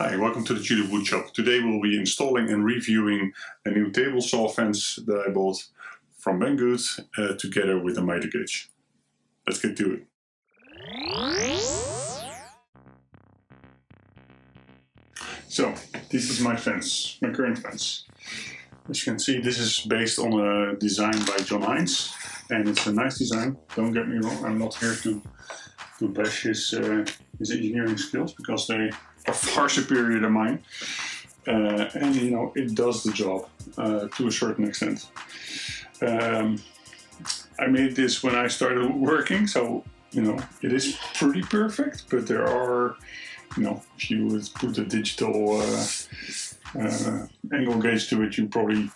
Hi, welcome to the Tudor Woodshop. Today we'll be installing and reviewing a new table saw fence that I bought from Banggood together with a miter gauge. Let's get to it. So, this is my fence, my current fence. As you can see, this is based on a design by John Hines, and it's a nice design. Don't get me wrong, I'm not here to bash his engineering skills, because they are far superior than mine. And you know, it does the job to a certain extent. I made this when I started working, so you know, it is pretty perfect, but there are, you know, if you would put a digital angle gauge to it, you probably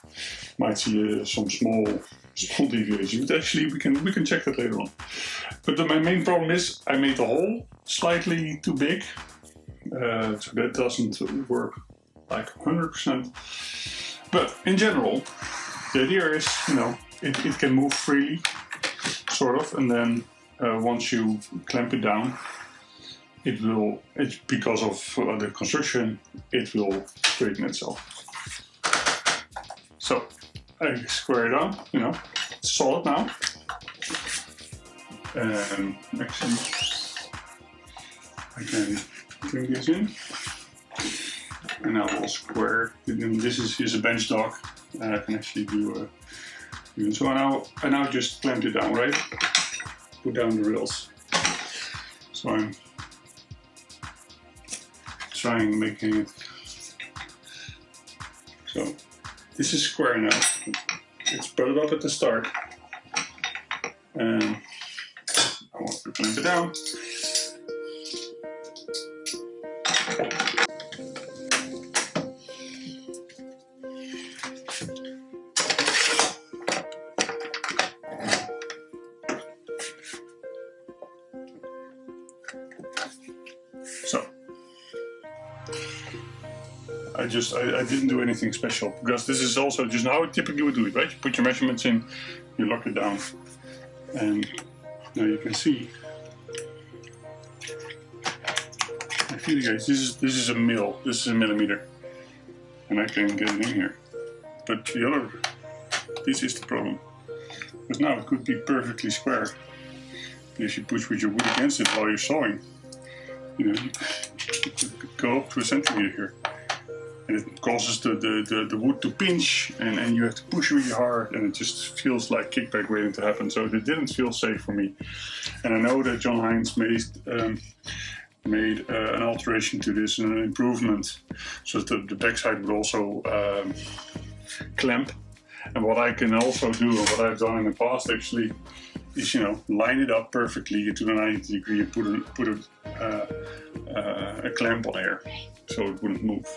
might see some small deviation. But actually, we can check that later on. But my main problem is I made the hole slightly too big, so that doesn't work like 100%. But in general, the idea is, you know, it can move freely, sort of, and then once you clamp it down, it's because of the construction, it will straighten itself. So I square it on, you know, it's solid now. And actually, I can bring this in, and now we'll square. This is a bench dog. I can actually do so. I now just clamped it down, right? Put down the rails. So I'm trying making it. So this is square now. It's butted up at the start, and I want to clamp it down. So I didn't do anything special, because this is also just how I typically would do it, right? You put your measurements in, you lock it down, and now you can see. I feel you guys, this is a mil, this is a millimeter, and I can get it in here. But this is the problem, because now it could be perfectly square. If you push with your wood against it while you're sawing, you know, you could go up to a centimeter here. And it causes the wood to pinch, and you have to push really hard, and it just feels like kickback waiting to happen. So it didn't feel safe for me. And I know that John Hines made an alteration to this and an improvement, so that the backside would also clamp. And what I can also do, and what I've done in the past actually, is, you know, line it up perfectly to the 90 degree and put a clamp on here, so it wouldn't move.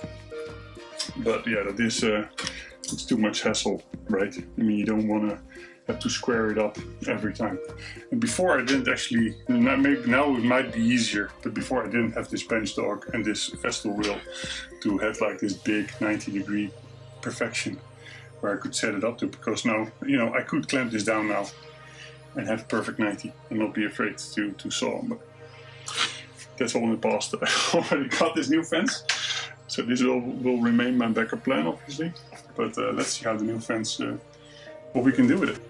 But yeah, that is it's too much hassle, right? I mean, you don't want to have to square it up every time. And before I didn't actually, now it might be easier, but before I didn't have this bench dog and this Vestal wheel to have like this big 90 degree perfection where I could set it up to, because now, you know, I could clamp this down now and have perfect 90 and not be afraid to saw. But that's all in the past. I already got this new fence. So this will remain my backup plan, obviously, but let's see how the new fence, what we can do with it.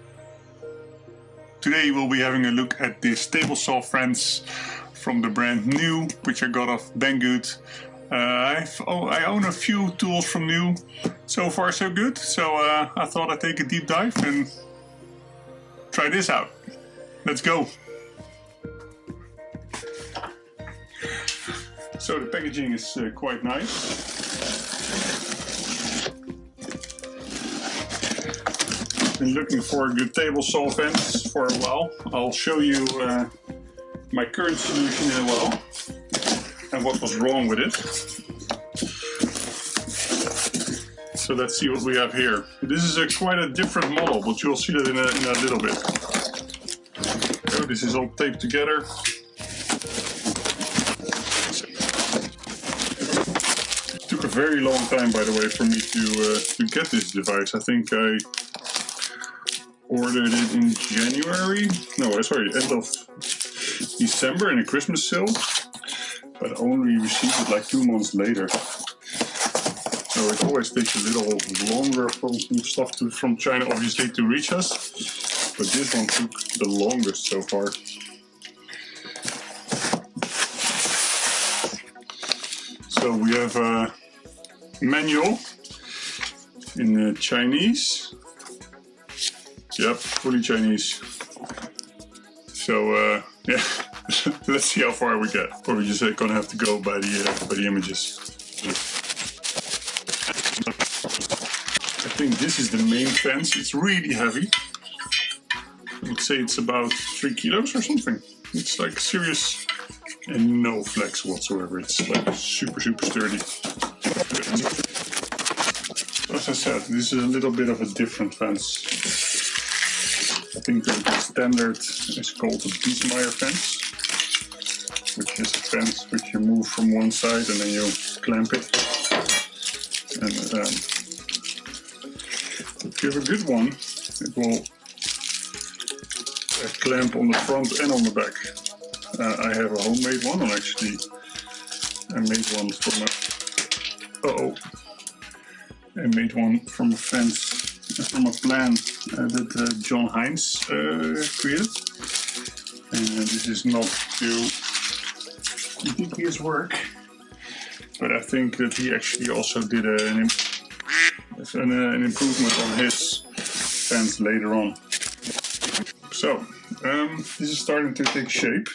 Today we'll be having a look at this table saw fence from the brand New, which I got off Banggood. I own a few tools from New, so far so good, so I thought I'd take a deep dive and try this out. Let's go! So the packaging is quite nice. Been looking for a good table saw fence for a while. I'll show you my current solution in a while and what was wrong with it. So let's see what we have here. This is quite a different model, but you'll see that in a little bit. So this is all taped together. Took a very long time, by the way, for me to get this device. I think I ordered it in January. No, sorry, end of December in a Christmas sale. but I only received it like 2 months later. So it always takes a little longer for stuff from China, obviously, to reach us. But this one took the longest so far. So we have a manual in Chinese. Yep, fully Chinese. So yeah, let's see how far we get. Probably just gonna have to go by the images. I think this is the main fence. It's really heavy. I would say it's about 3 kilos or something. It's like serious and no flex whatsoever. It's like super sturdy. As I said, this is a little bit of a different fence. I think the standard is called a Biesmeyer fence, which is a fence which you move from one side and then you clamp it. And if you have a good one, it will clamp on the front and on the back. I have a homemade one, and actually I made one from a fence, from a plan that John Hines created. And this is not to critique his work, but I think that he actually also did an improvement on his fence later on. So, this is starting to take shape.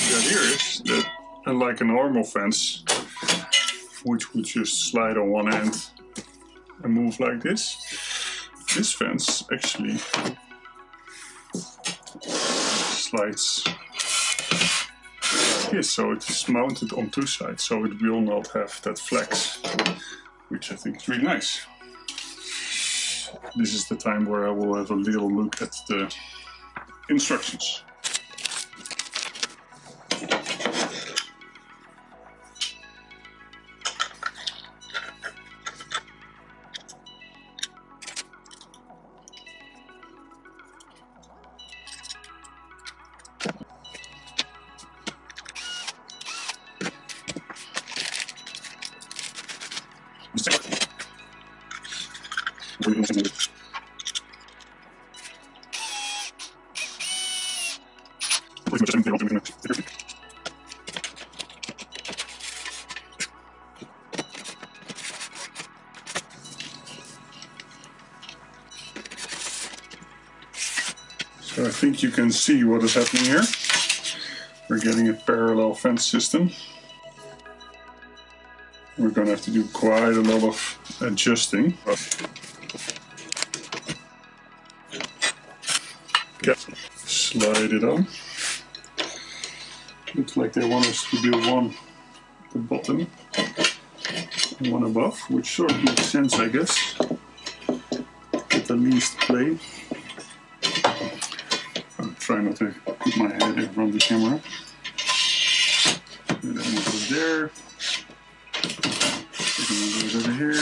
The idea is that, unlike a normal fence, which would just slide on one end and move like this fence actually slides like this, so it is mounted on 2 sides, so it will not have that flex, which I think is really nice. This is the time where I will have a little look at the instructions. So I think you can see what is happening here. We're getting a parallel fence system. We're going to have to do quite a lot of adjusting. Slide it on. Looks like they want us to do one at the bottom and one above, which sort of makes sense, I guess. At the least play. I'll try not to put my head in front of the camera. And then it goes there. Second one goes over here.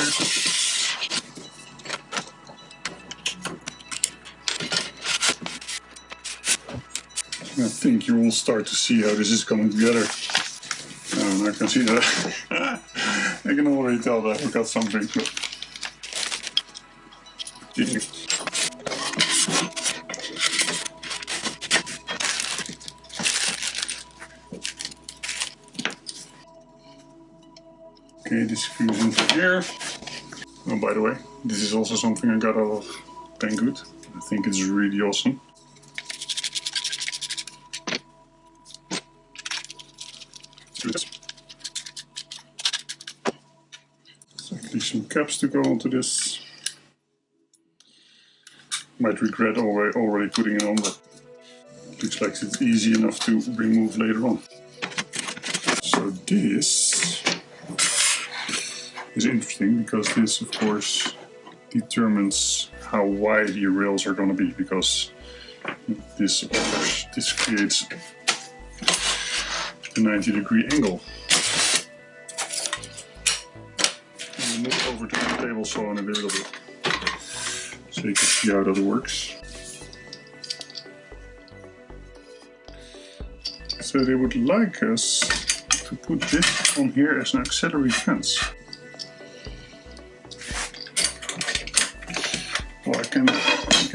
I think you will start to see how this is coming together. I can see that. I can already tell that I forgot something. Okay, this screws into here. Oh, by the way, this is also something I got out of Banggood. I think it's really awesome. Exactly, some caps to go onto this. Might regret already putting it on, but looks like it's easy enough to remove later on. So this is interesting because this, of course, determines how wide your rails are going to be, because this creates a 90-degree angle. I'll move over to the table saw in a little bit so you can see how that works. So they would like us to put this on here as an auxiliary fence. Well, I can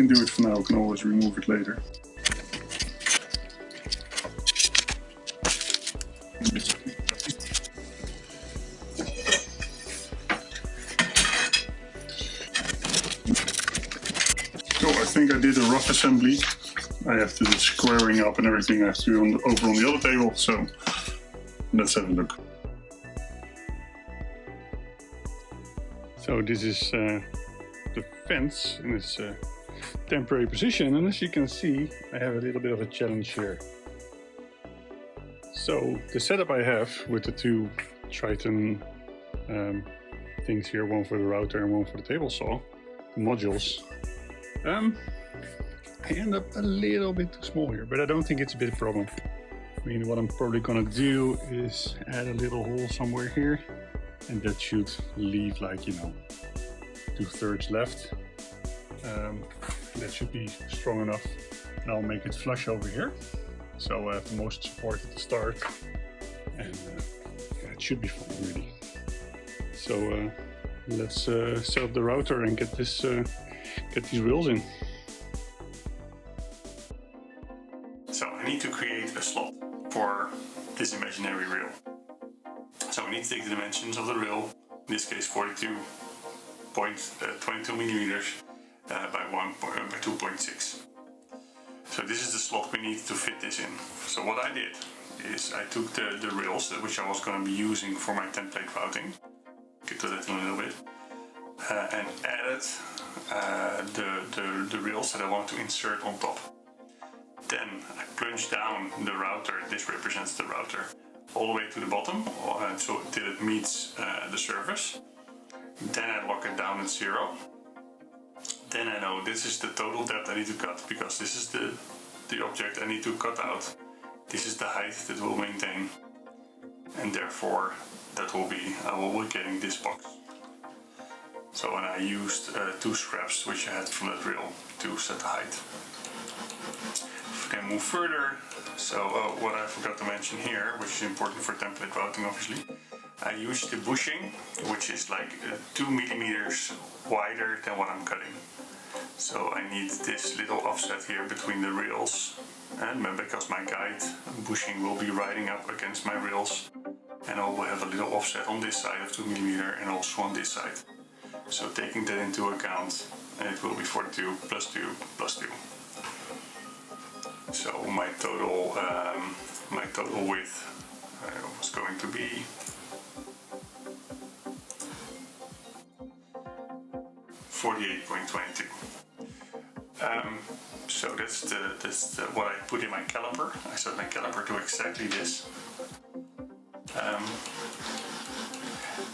do it for now, I can always remove it later. So I think I did a rough assembly. I have to do squaring up and everything I have to do over on the other table, so let's have a look. So this is the fence in its temporary position, and as you can see I have a little bit of a challenge here. So the setup I have with the two Triton things here, one for the router and one for the table saw, the modules, I end up a little bit too small here, but I don't think it's a big problem. I mean, what I'm probably gonna do is add a little hole somewhere here, and that should leave like, you know, 2/3 left. That should be strong enough, and I'll make it flush over here, so I have the most support at the start, and it should be fine really. So let's set up the router and get these rails in. So I need to create a slot for this imaginary rail. So we need to take the dimensions of the rail, in this case 42.22 millimeters by 2.6. So this is the slot we need to fit this in. So what I did is I took the rails which I was going to be using for my template routing, get to that in a little bit, and added the rails that I want to insert on top. Then I plunge down the router, this represents the router, all the way to the bottom, so till it meets the surface. Then I lock it down at 0. Then I know this is the total depth I need to cut, because this is the object I need to cut out. This is the height that will maintain, and therefore that will be, I will be getting this box. So when I used 2 scraps which I had from that rail to set the height. Then move further. So what I forgot to mention here, which is important for template routing obviously, I used the bushing, which is like 2 millimeters wider than what I'm cutting. So I need this little offset here between the rails, and because my guide bushing will be riding up against my rails, and I will have a little offset on this side of 2 millimeters and also on this side. So taking that into account, it will be 42 plus 2 plus 2. So my total width was going to be 48.22. So that's what I put in my caliper. I set my caliper to exactly this.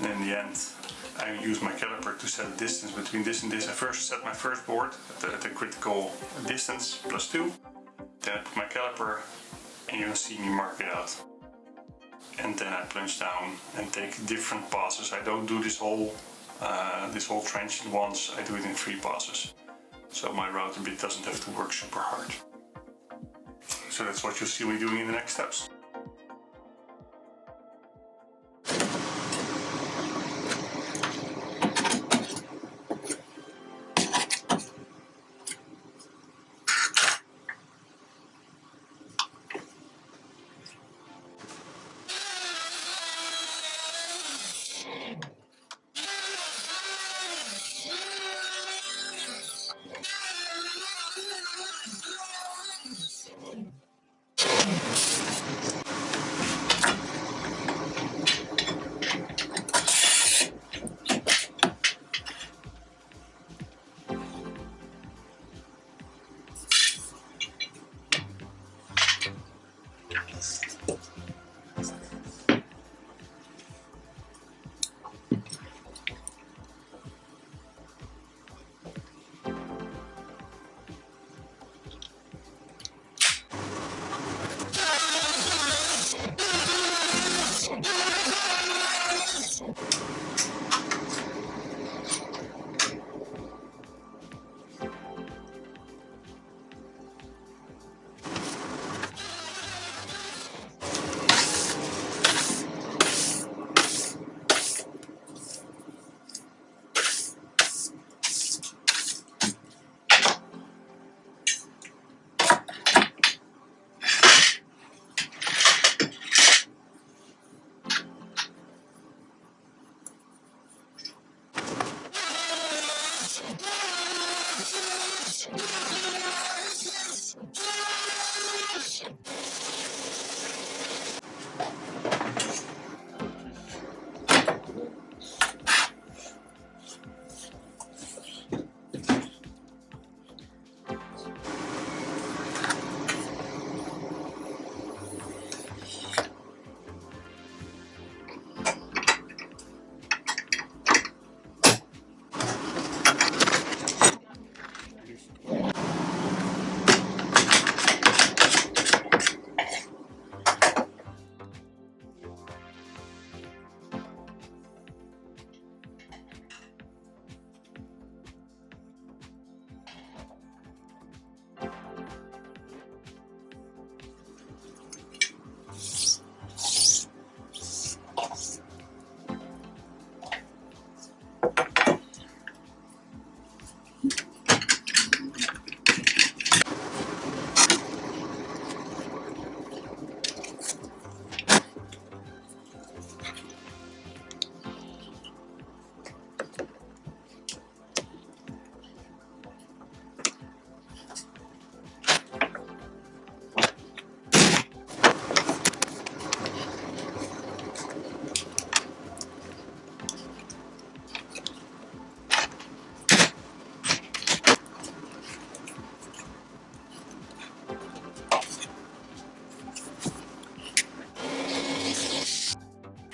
And in the end, I use my caliper to set a distance between this and this. I first set my first board at the critical distance plus 2. Then I put my caliper, and you'll see me mark it out. And then I plunge down and take different passes. I don't do this whole trench at once. I do it in 3 passes. So my router bit doesn't have to work super hard. So that's what you'll see me doing in the next steps.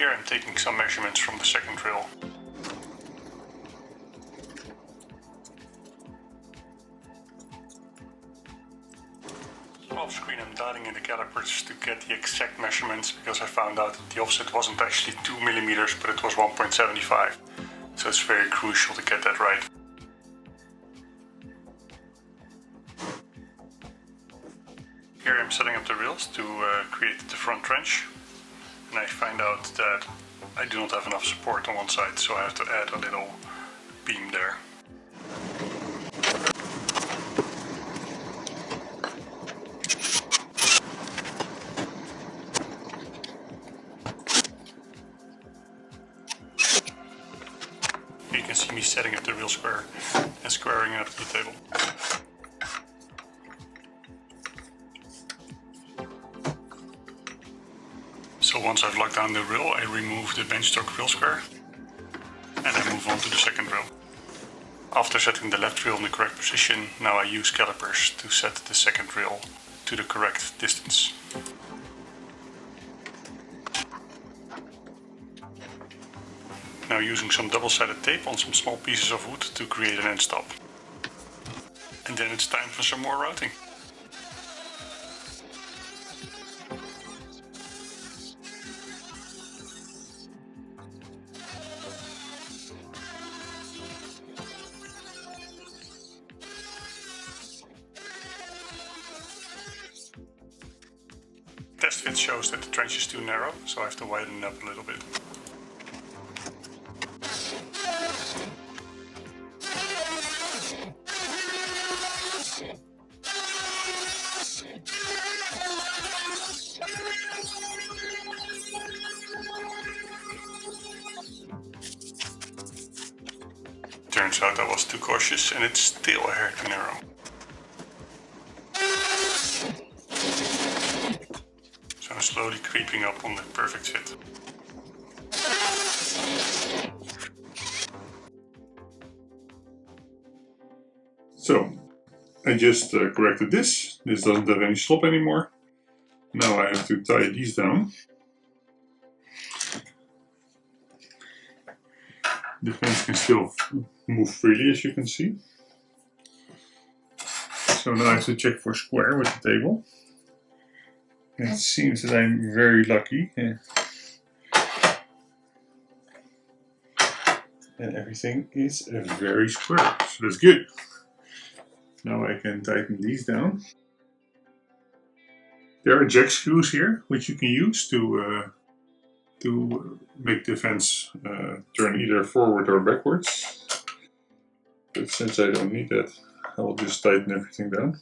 Here I'm taking some measurements from the second drill. Off screen I'm dialing in the calipers to get the exact measurements, because I found out that the offset wasn't actually 2 millimeters, but it was 1.75. So it's very crucial to get that right. Here I'm setting up the rails to create the front trench, and I find out that I do not have enough support on one side, so I have to add a little beam there. You can see me setting up the rail square and squaring out of the table. So once I've locked down the rail, I remove the benchtop rail square and I move on to the second rail. After setting the left rail in the correct position, now I use calipers to set the second rail to the correct distance. Now using some double-sided tape on some small pieces of wood to create an end stop. And then it's time for some more routing. Test fit shows that the trench is too narrow, so I have to widen it up a little bit. Turns out I was too cautious and it's still a hair too narrow. So I'm slowly creeping up on the perfect fit. So I just corrected this. This doesn't have any slop anymore. Now I have to tie these down. The fence can still move freely, as you can see. So now I have to check for square with the table. It seems that I'm very lucky. And everything is very square, so that's good. Now I can tighten these down. There are jack screws here, which you can use to make the fence turn either forward or backwards. But since I don't need that, I will just tighten everything down.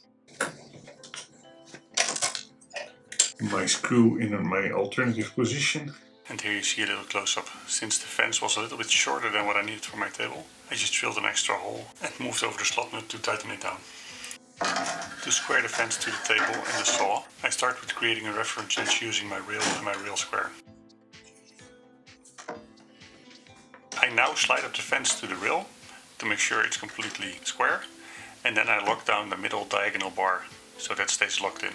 My screw in my alternative position. And here you see a little close-up. Since the fence was a little bit shorter than what I needed for my table, I just drilled an extra hole and moved over the slot nut to tighten it down. To square the fence to the table and the saw, I start with creating a reference edge using my rail and my rail square. I now slide up the fence to the rail to make sure it's completely square, and then I lock down the middle diagonal bar so that stays locked in.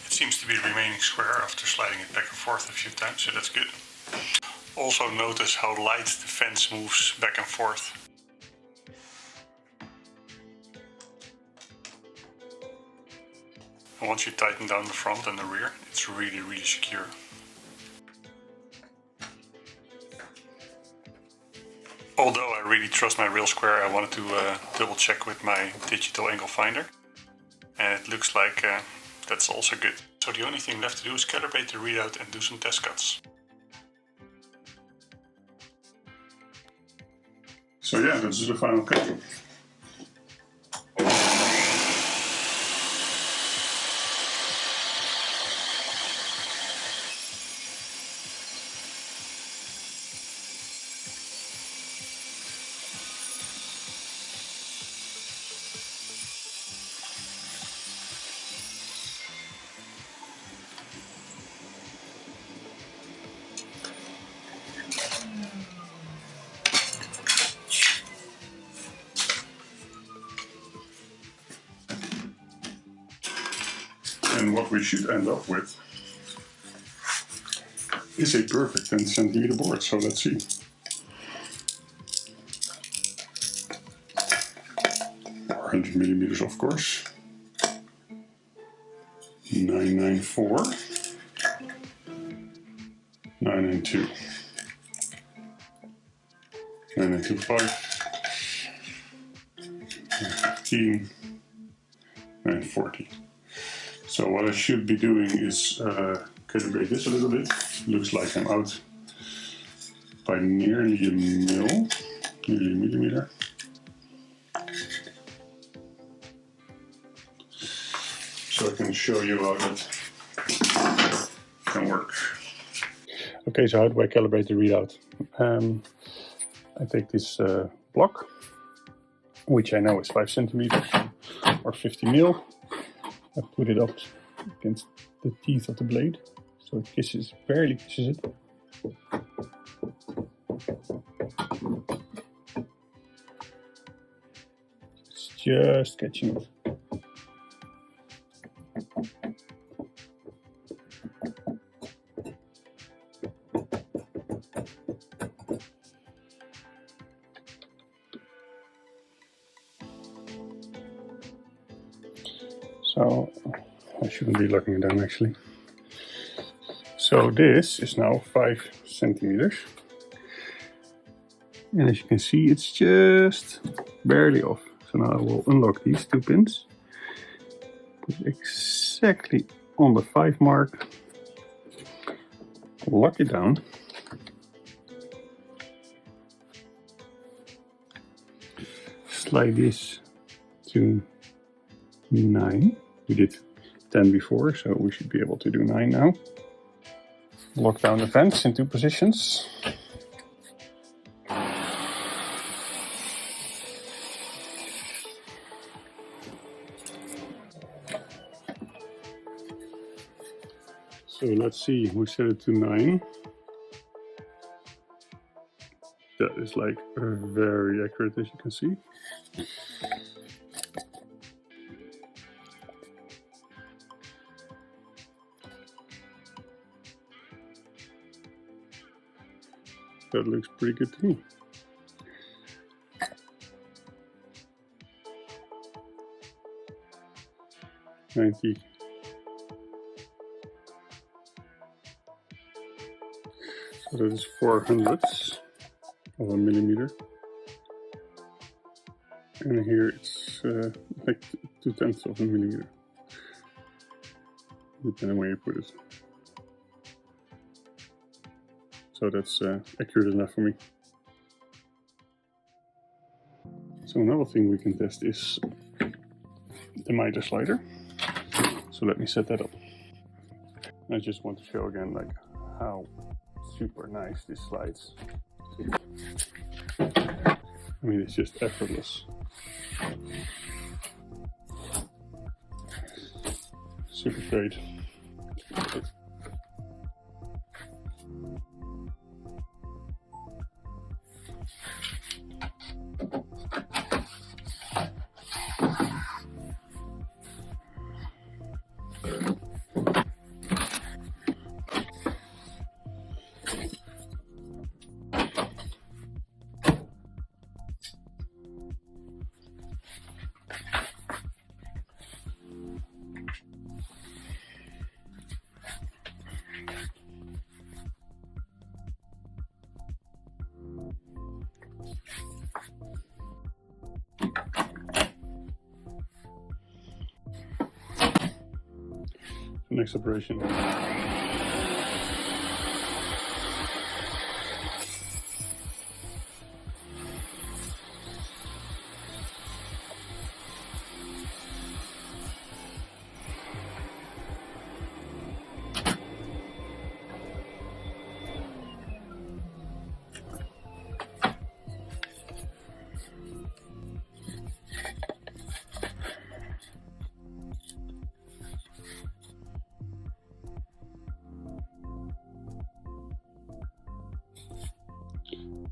It seems to be remaining square after sliding it back and forth a few times, so that's good. Also notice how light the fence moves back and forth. And once you tighten down the front and the rear, it's really secure. Although I really trust my rail square, I wanted to double check with my digital angle finder. And it looks like that's also good. So the only thing left to do is calibrate the readout and do some test cuts. So yeah, this is the final cut. And what we should end up with is a perfect 10 centimeter board. So let's see. 400 millimeters, of course. 994, 992, 925, 915, 940. So what I should be doing is calibrate this a little bit. Looks like I'm out by nearly a millimeter. So I can show you how that can work. Okay, so how do I calibrate the readout? I take this block, which I know is 5 centimeters or 50 mil. I put it up against the teeth of the blade, so it barely kisses it. It's just catching it. So I shouldn't be locking it down actually. So this is now 5 centimeters. And as you can see, it's just barely off. So now I will unlock these 2 pins. Put it exactly on the 5 mark. Lock it down. Slide this to 9. We did 10 before, so we should be able to do 9 now. Lock down the vents in 2 positions. So let's see, we set it to 9. That is like very accurate, as you can see. That looks pretty good to me. $90. So that is 400ths of a millimeter. And here it's like 2/10 of a millimeter. Depending on where you put it. So that's accurate enough for me. So another thing we can test is the miter slider. So let me set that up. I just want to show again like how super nice this slides. I mean, it's just effortless. Super great. Next operation.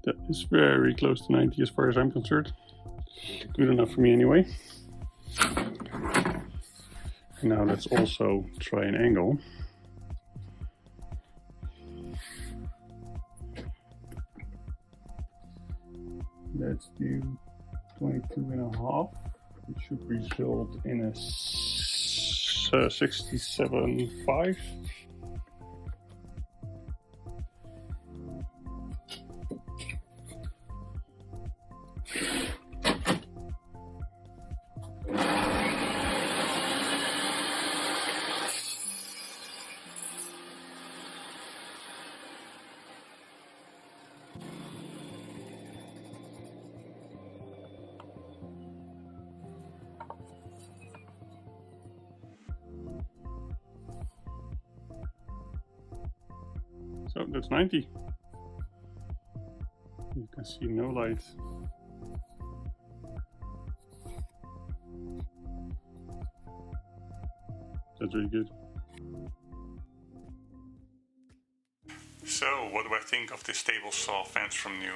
That is very close to 90 as far as I'm concerned. Good enough for me anyway. Now let's also try an angle. Let's do 22.5, which should result in a 67.5. So that's 90. You can see no light. That's really good. So, what do I think of this table saw fence from new?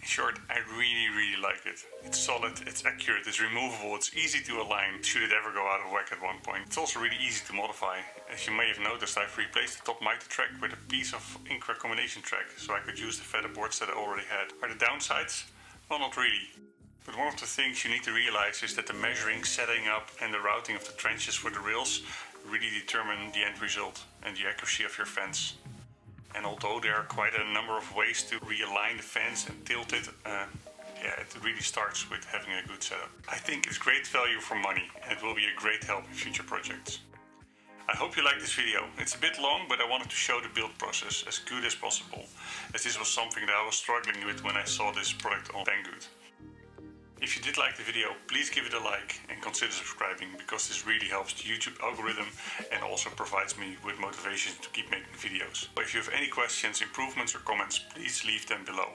In short, I really like it. It's solid, it's accurate, it's removable, it's easy to align should it ever go out of whack at one point. It's also really easy to modify. As you may have noticed, I've replaced the top mitre track with a piece of Incra combination track, so I could use the feather boards that I already had. Are the downsides? Well, not really. But one of the things you need to realize is that the measuring, setting up and the routing of the trenches for the rails really determine the end result and the accuracy of your fence. And although there are quite a number of ways to realign the fence and tilt it, it really starts with having a good setup. I think it's great value for money and it will be a great help in future projects. I hope you liked this video. It's a bit long, but I wanted to show the build process as good as possible, as this was something that I was struggling with when I saw this product on Banggood. If you did like the video, please give it a like and consider subscribing, because this really helps the YouTube algorithm and also provides me with motivation to keep making videos. But if you have any questions, improvements or comments, please leave them below.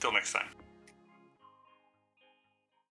Till next time.